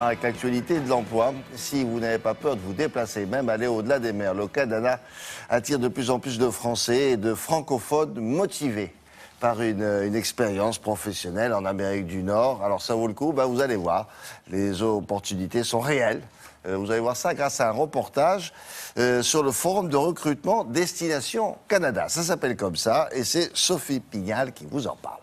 Avec l'actualité de l'emploi, si vous n'avez pas peur de vous déplacer, même aller au-delà des mers, le Canada attire de plus en plus de Français et de francophones motivés par une expérience professionnelle en Amérique du Nord. Alors ça vaut le coup, vous allez voir, les opportunités sont réelles. Vous allez voir ça grâce à un reportage sur le forum de recrutement Destination Canada. Ça s'appelle comme ça et c'est Sophie Pignal qui vous en parle.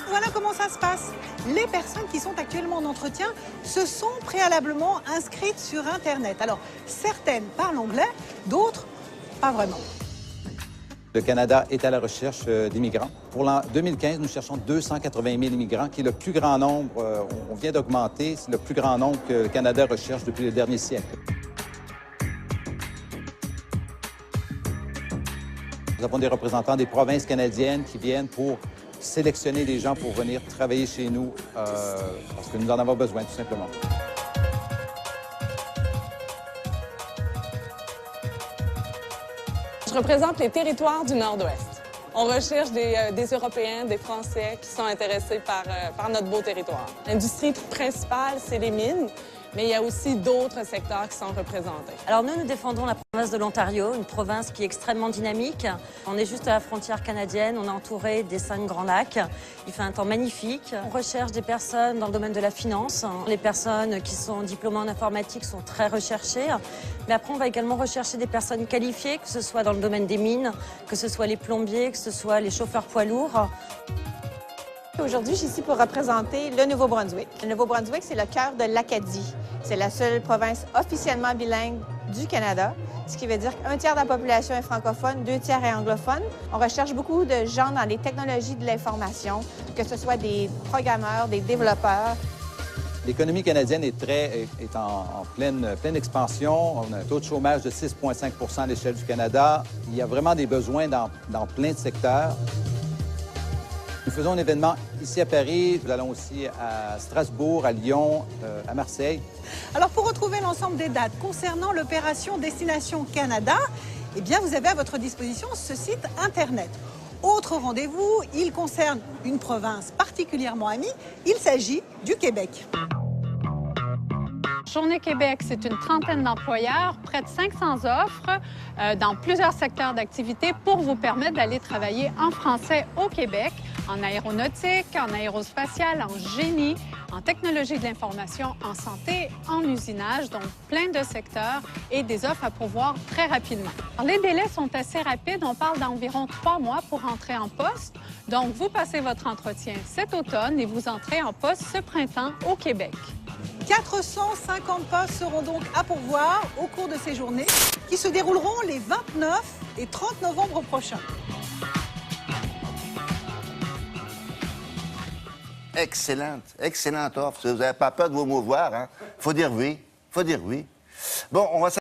Voilà comment ça se passe. Les personnes qui sont actuellement en entretien se sont préalablement inscrites sur Internet. Alors, certaines parlent anglais, d'autres, pas vraiment. Le Canada est à la recherche d'immigrants. Pour l'an 2015, nous cherchons 280 000 immigrants, qui est le plus grand nombre, on vient d'augmenter, c'est le plus grand nombre que le Canada recherche depuis le dernier siècle. Nous avons des représentants des provinces canadiennes qui viennent pour sélectionner des gens pour venir travailler chez nous parce que nous en avons besoin, tout simplement. Je représente les territoires du Nord-Ouest. On recherche des Européens, des Français qui sont intéressés par notre beau territoire. L'industrie principale, c'est les mines, mais il y a aussi d'autres secteurs qui sont représentés. Alors nous défendons la province de l'Ontario, une province qui est extrêmement dynamique. On est juste à la frontière canadienne, on est entouré des 5 grands lacs. Il fait un temps magnifique. On recherche des personnes dans le domaine de la finance. Les personnes qui sont diplômées en informatique sont très recherchées. Mais après, on va également rechercher des personnes qualifiées, que ce soit dans le domaine des mines, que ce soit les plombiers, que ce soit les chauffeurs poids lourds. Aujourd'hui, je suis ici pour représenter le Nouveau-Brunswick. Le Nouveau-Brunswick, c'est le cœur de l'Acadie. C'est la seule province officiellement bilingue du Canada, ce qui veut dire qu'un tiers de la population est francophone, 2 tiers est anglophone. On recherche beaucoup de gens dans les technologies de l'information, que ce soit des programmeurs, des développeurs. L'économie canadienne est en pleine expansion. On a un taux de chômage de 6,5 à l'échelle du Canada. Il y a vraiment des besoins dans plein de secteurs. Nous faisons un événement ici à Paris. Nous allons aussi à Strasbourg, à Lyon, à Marseille. Alors, pour retrouver l'ensemble des dates concernant l'opération Destination Canada, eh bien, vous avez à votre disposition ce site Internet. Autre rendez-vous, il concerne une province particulièrement amie. Il s'agit du Québec. Journée Québec, c'est une trentaine d'employeurs, près de 500 offres dans plusieurs secteurs d'activité pour vous permettre d'aller travailler en français au Québec, en aéronautique, en aérospatial, en génie, en technologie de l'information, en santé, en usinage, donc plein de secteurs et des offres à pourvoir très rapidement. Alors, les délais sont assez rapides, on parle d'environ 3 mois pour entrer en poste. Donc, vous passez votre entretien cet automne et vous entrez en poste ce printemps au Québec. 450 postes seront donc à pourvoir au cours de ces journées qui se dérouleront les 29 et 30 novembre prochains. Excellente offre. Si vous n'avez pas peur de vous mouvoir, faut dire oui. Bon, on va